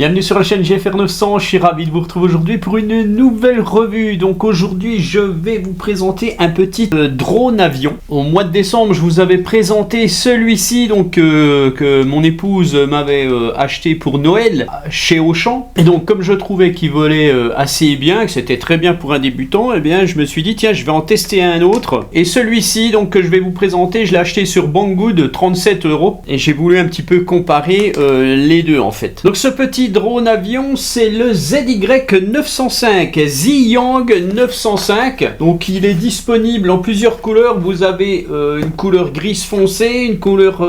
Bienvenue sur la chaîne GFR 900, je suis ravi de vous retrouver aujourd'hui pour une nouvelle revue. Donc aujourd'hui je vais vous présenter un petit drone avion. Au mois de décembre je vous avais présenté celui-ci donc que mon épouse m'avait acheté pour Noël chez Auchan. Et donc comme je trouvais qu'il volait assez bien, que c'était très bien pour un débutant, et bien je me suis dit tiens je vais en tester un autre. Et celui-ci donc que je vais vous présenter, je l'ai acheté sur Banggood 37 € et j'ai voulu un petit peu comparer les deux en fait. Donc ce petit drone avion c'est le ZY905, Ziyang 905. Donc il est disponible en plusieurs couleurs. Vous avez une couleur grise foncée, une couleur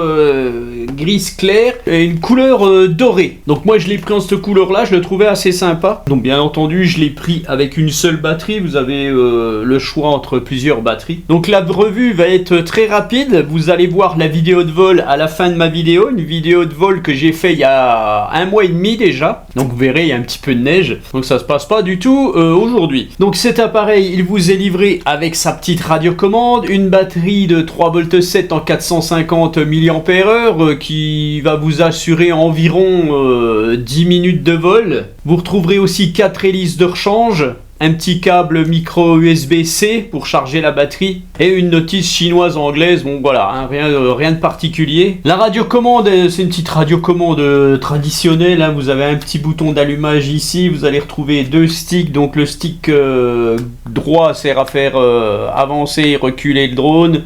grise claire et une couleur dorée. Donc moi je l'ai pris en cette couleur là, je le trouvais assez sympa. Donc bien entendu je l'ai pris avec une seule batterie. Vous avez le choix entre plusieurs batteries. Donc la revue va être très rapide. Vous allez voir la vidéo de vol à la fin de ma vidéo, une vidéo de vol que j'ai fait il y a un mois et demi déjà. Donc vous verrez il y a un petit peu de neige, donc ça se passe pas du tout aujourd'hui. Donc cet appareil il vous est livré avec sa petite radiocommande, une batterie de 3,7 V en 450 mAh qui va vous assurer environ 10 minutes de vol. Vous retrouverez aussi 4 hélices de rechange, un petit câble micro USB-C pour charger la batterie et une notice chinoise anglaise. Bon voilà, hein, rien de particulier. La radiocommande, c'est une petite radiocommande traditionnelle, hein. Vous avez un petit bouton d'allumage ici, vous allez retrouver deux sticks. Donc le stick droit sert à faire avancer et reculer le drone,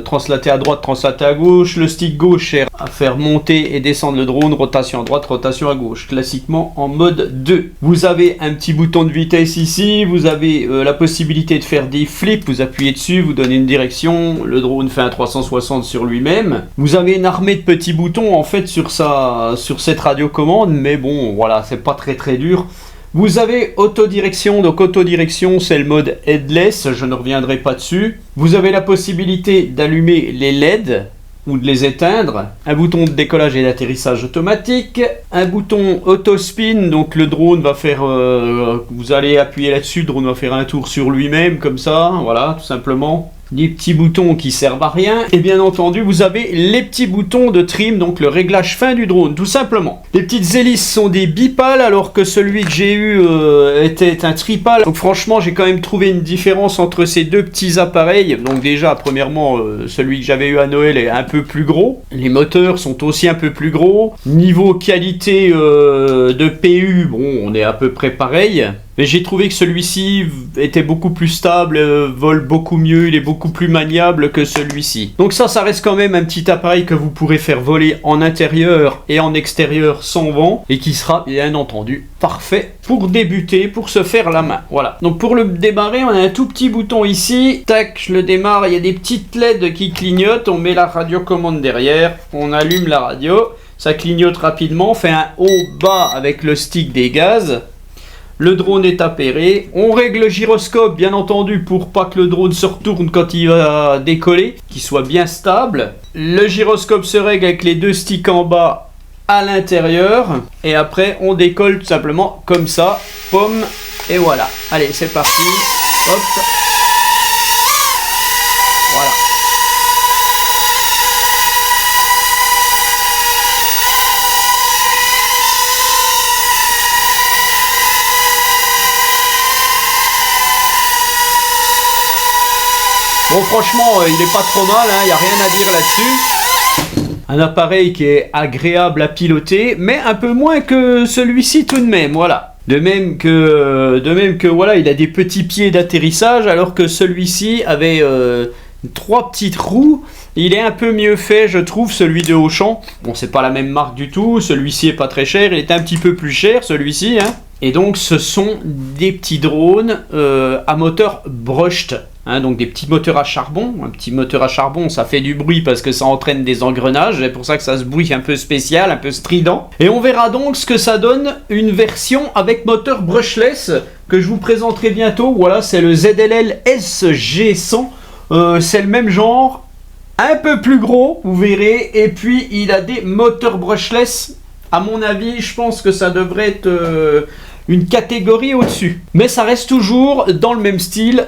translater à droite, translater à gauche. Le stick gauche sert à faire monter et descendre le drone, rotation à droite, rotation à gauche, classiquement en mode 2. Vous avez un petit bouton de vitesse ici, vous avez la possibilité de faire des flips, vous appuyez dessus, vous donnez une direction, le drone fait un 360 sur lui-même. Vous avez une armée de petits boutons en fait sur cette radiocommande, mais bon voilà, c'est pas très dur. Vous avez autodirection, donc autodirection c'est le mode headless, je ne reviendrai pas dessus. Vous avez la possibilité d'allumer les LED ou de les éteindre, un bouton de décollage et d'atterrissage automatique, un bouton auto-spin, donc le drone va faire, vous allez appuyer là-dessus, le drone va faire un tour sur lui-même comme ça, voilà tout simplement. Des petits boutons qui servent à rien. Et bien entendu vous avez les petits boutons de trim, donc le réglage fin du drone tout simplement. Les petites hélices sont des bipales alors que celui que j'ai eu était un tripale. Donc franchement j'ai quand même trouvé une différence entre ces deux petits appareils. Donc déjà premièrement celui que j'avais eu à Noël est un peu plus gros. Les moteurs sont aussi un peu plus gros. Niveau qualité de PU, bon on est à peu près pareil. Mais j'ai trouvé que celui-ci était beaucoup plus stable, vole beaucoup mieux, il est beaucoup plus maniable que celui-ci. Donc ça reste quand même un petit appareil que vous pourrez faire voler en intérieur et en extérieur sans vent et qui sera bien entendu parfait pour débuter, pour se faire la main. Voilà. Donc pour le démarrer, on a un tout petit bouton ici. Tac, je le démarre, il y a des petites LED qui clignotent. On met la radiocommande derrière, on allume la radio, ça clignote rapidement, on fait un haut-bas avec le stick des gaz. Le drone est appairé, on règle le gyroscope bien entendu pour pas que le drone se retourne quand il va décoller, qu'il soit bien stable. Le gyroscope se règle avec les deux sticks en bas à l'intérieur et après on décolle tout simplement comme ça, pomme et voilà. Allez c'est parti, hop, voilà. Bon franchement il est pas trop mal, il n'y a rien à dire là-dessus. Un appareil qui est agréable à piloter, mais un peu moins que celui-ci tout de même, voilà. De même que voilà, il a des petits pieds d'atterrissage, alors que celui-ci avait 3 petites roues. Il est un peu mieux fait, je trouve, celui de Auchan. Bon, c'est pas la même marque du tout, celui-ci est pas très cher, il est un petit peu plus cher, celui-ci, hein. Et donc, ce sont des petits drones à moteur brushed. Hein, donc des petits moteurs à charbon. Un petit moteur à charbon, ça fait du bruit parce que ça entraîne des engrenages. C'est pour ça que ça se bruit un peu spécial, un peu strident. Et on verra donc ce que ça donne une version avec moteur brushless que je vous présenterai bientôt. Voilà, c'est le ZLL SG100. C'est le même genre, un peu plus gros, vous verrez. Et puis il a des moteurs brushless. À mon avis, je pense que ça devrait être une catégorie au-dessus. Mais ça reste toujours dans le même style,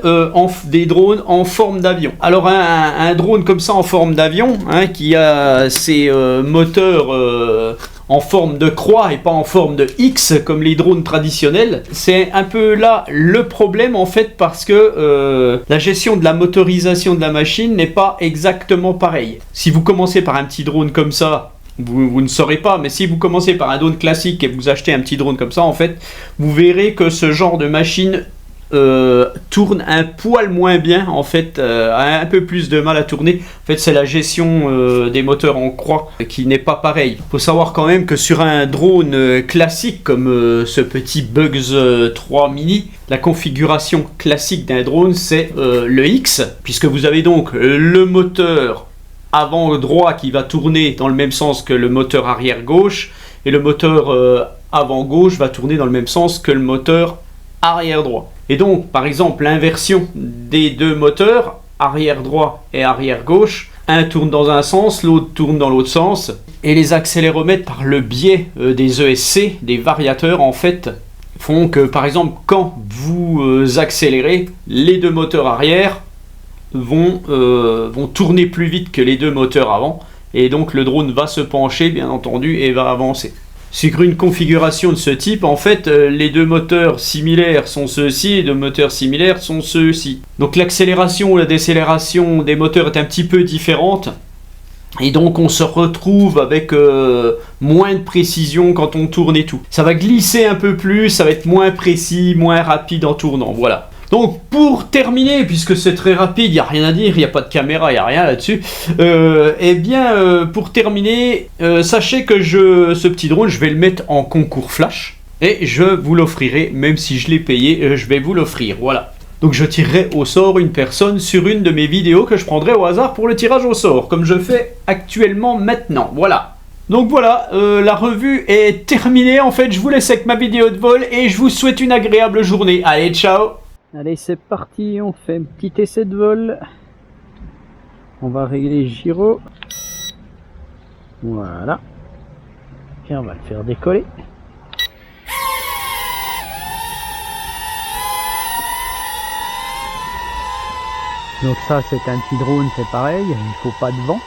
des drones en forme d'avion. Alors un drone comme ça en forme d'avion, hein, qui a ses moteurs en forme de croix et pas en forme de X comme les drones traditionnels. C'est un peu là le problème en fait, parce que la gestion de la motorisation de la machine n'est pas exactement pareille. Si vous commencez par un petit drone comme ça, vous ne saurez pas, mais si vous commencez par un drone classique et vous achetez un petit drone comme ça, en fait, vous verrez que ce genre de machine tourne un poil moins bien, en fait, a un peu plus de mal à tourner. En fait, c'est la gestion des moteurs en croix qui n'est pas pareille. Il faut savoir quand même que sur un drone classique comme ce petit Bugs 3 Mini, la configuration classique d'un drone, c'est le X, puisque vous avez donc le moteur avant droit qui va tourner dans le même sens que le moteur arrière gauche, et le moteur avant gauche va tourner dans le même sens que le moteur arrière droit. Et donc par exemple l'inversion des deux moteurs arrière droit et arrière gauche, un tourne dans un sens, l'autre tourne dans l'autre sens, et les accéléromètres par le biais des ESC, des variateurs en fait, font que par exemple quand vous accélérez, les deux moteurs arrière vont tourner plus vite que les deux moteurs avant, et donc le drone va se pencher bien entendu et va avancer. Sur une configuration de ce type, en fait, les deux moteurs similaires sont ceux-ci et les deux moteurs similaires sont ceux-ci. Donc l'accélération ou la décélération des moteurs est un petit peu différente, et donc on se retrouve avec moins de précision quand on tourne et tout. Ça va glisser un peu plus, ça va être moins précis, moins rapide en tournant, voilà. Donc pour terminer, puisque c'est très rapide, il n'y a rien à dire, il n'y a pas de caméra, il n'y a rien là-dessus, pour terminer, sachez que ce petit drone, je vais le mettre en concours flash, et je vous l'offrirai, même si je l'ai payé, je vais vous l'offrir, voilà. Donc je tirerai au sort une personne sur une de mes vidéos que je prendrai au hasard pour le tirage au sort, comme je fais actuellement maintenant, voilà. Donc voilà, la revue est terminée, en fait je vous laisse avec ma vidéo de vol, et je vous souhaite une agréable journée, allez ciao. Allez, c'est parti, on fait un petit essai de vol. On va régler gyro. Voilà. Et on va le faire décoller. Donc ça, c'est un petit drone, c'est pareil, il faut pas de vent.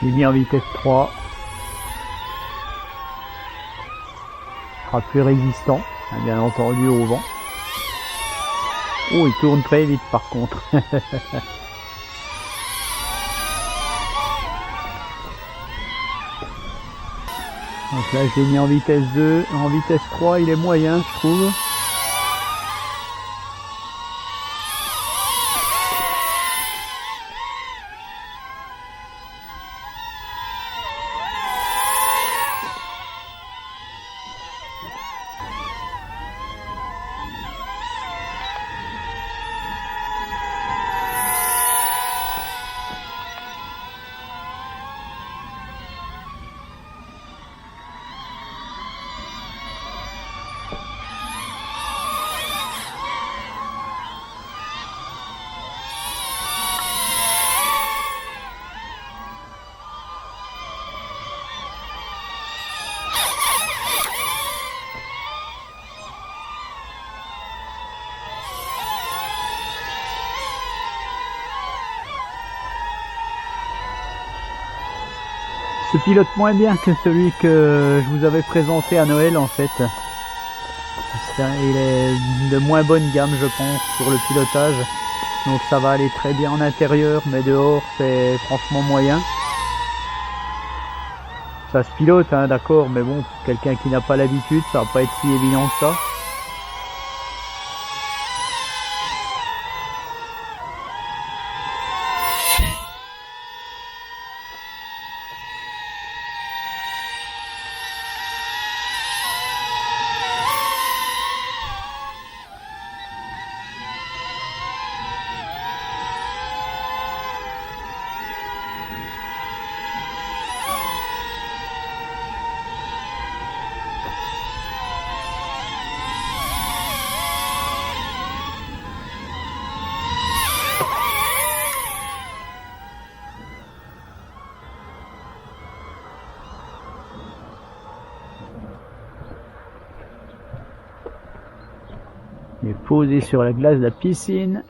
Je l'ai mis en vitesse 3. Il sera plus résistant, bien entendu, au vent. Oh, il tourne très vite par contre. Donc là, je l'ai mis en vitesse 2. En vitesse 3, il est moyen, je trouve. Se pilote moins bien que celui que je vous avais présenté à Noël en fait. Il est de moins bonne gamme je pense sur le pilotage. Donc ça va aller très bien en intérieur, mais dehors c'est franchement moyen. Ça se pilote hein, d'accord, mais bon, pour quelqu'un qui n'a pas l'habitude, ça va pas être si évident que ça. posé sur la glace de la piscine.